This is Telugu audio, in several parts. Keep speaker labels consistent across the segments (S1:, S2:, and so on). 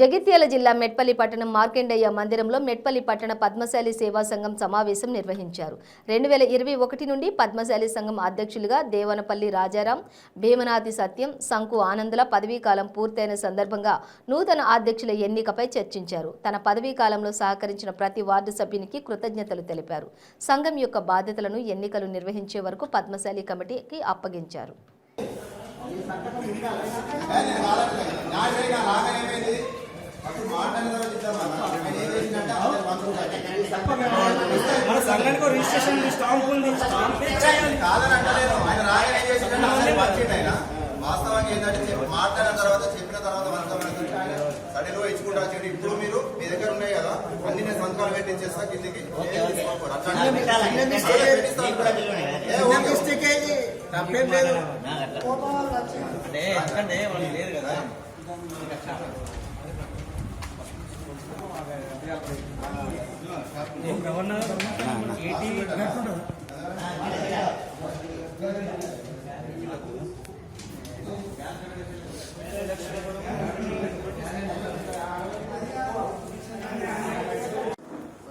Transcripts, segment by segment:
S1: జగిత్యాల జిల్లా మెట్పల్లి పట్టణం మార్కండేయ మందిరంలో మెట్పల్లి పట్టణ పద్మశాలి సేవా సంఘం సమావేశం నిర్వహించారు. 2021 నుండి పద్మశాలి సంఘం అధ్యక్షులుగా దేవనపల్లి రాజారాం, భీమనాథి సత్యం, సంకు ఆనందుల పదవీ కాలం పూర్తయిన సందర్భంగా నూతన అధ్యక్షుల ఎన్నికపై చర్చించారు. తన పదవీ కాలంలో సహకరించిన ప్రతి వార్డు సభ్యునికి కృతజ్ఞతలు తెలిపారు. సంఘం యొక్క బాధ్యతలను ఎన్నికలు నిర్వహించే వరకు పద్మశాలి కమిటీకి అప్పగించారు.
S2: మన సంఘానికి రిజిస్ట్రేషన్ స్టాంప్ ఉంది,
S3: వాస్తవానికి ఏంటంటే మాట్లాడిన తర్వాత చెప్పిన తర్వాత సడన్గా ఇచ్చుకుంటా చెడు ఇప్పుడు మీరు మీ దగ్గర ఉన్నాయి కదా అన్ని నేను సంతకాలు పెట్టించేస్తా కిందికి లేదు కదా.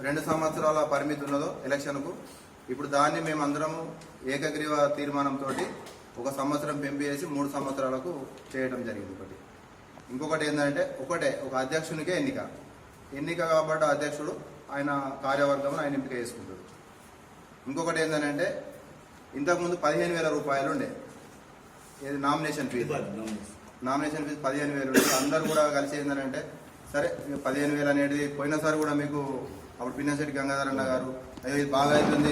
S3: రెండు సంవత్సరాల పరిమితి ఉన్నదో ఎలక్షన్కు. ఇప్పుడు దాన్ని మేమందరము ఏకగ్రీవ తీర్మానంతో ఒక సంవత్సరం పెంపు చేసి 3 సంవత్సరాలకు చేయడం జరిగింది. ఇంకొకటి ఏంటంటే ఒక అధ్యక్షునికే ఎన్నిక కాబట్టి అధ్యక్షుడు ఆయన కార్యవర్గం ఆయన ఎంపిక చేసుకుంటాడు. ఇంకొకటి ఏంటంటే ఇంతకుముందు 15,000 రూపాయలు ఉండే నామినేషన్ ఫీజు 15,000 ఉండే. అందరూ కూడా కలిసి ఏంటంటే సరే 15,000 అనేది పోయినసారి కూడా మీకు అప్పుడు పిన్నశెట్టి గంగాధర్ అన్న గారు అయ్యో ఇది బాగా అవుతుంది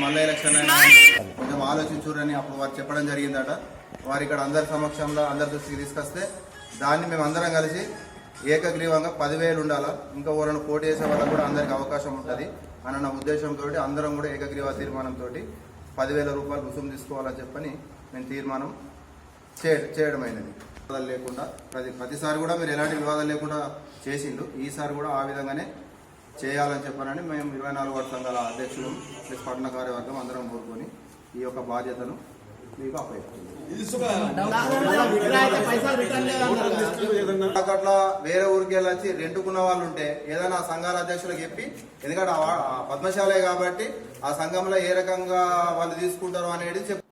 S3: మళ్ళీ ఎలక్షన్ అయినా కొంచెం ఆలోచించురని అప్పుడు వారు చెప్పడం జరిగిందట. వారు ఇక్కడ అందరి సమక్షంలో అందరి దృష్టికి తీసుకొస్తే దాన్ని మేము అందరం కలిసి ఏకగ్రీవంగా 10,000 ఉండాలా, ఇంకా వాళ్ళని పోటీ చేసే వాళ్ళకు కూడా అందరికి అవకాశం ఉంటుంది అన్న ఉద్దేశంతో అందరం కూడా ఏకగ్రీవ తీర్మానంతో 10,000 రూపాయలు రుసుము తీసుకోవాలని చెప్పని మేము తీర్మానం చేయడమైనది. వివాదాలు లేకుండా ప్రతిసారి కూడా మీరు ఎలాంటి వివాదాలు లేకుండా చేసిండు, ఈసారి కూడా ఆ విధంగానే చేయాలని చెప్పనని మేము 24 వార్డు సంఘాల అధ్యక్షులు ప్లస్ పట్టణ కార్యవర్గం అందరం కోరుకొని ఈ యొక్క బాధ్యతను మీకు అప్పగిస్తుంది. అట్లా వేరే ఊరికి వెళ్ళొచ్చి రెంటుకున్న వాళ్ళు ఉంటే ఏదైనా సంఘాల అధ్యక్షులకు చెప్పి, ఎందుకంటే పద్మశాలే కాబట్టి ఆ సంఘంలో ఏ రకంగా వాళ్ళు తీసుకుంటారు అనేది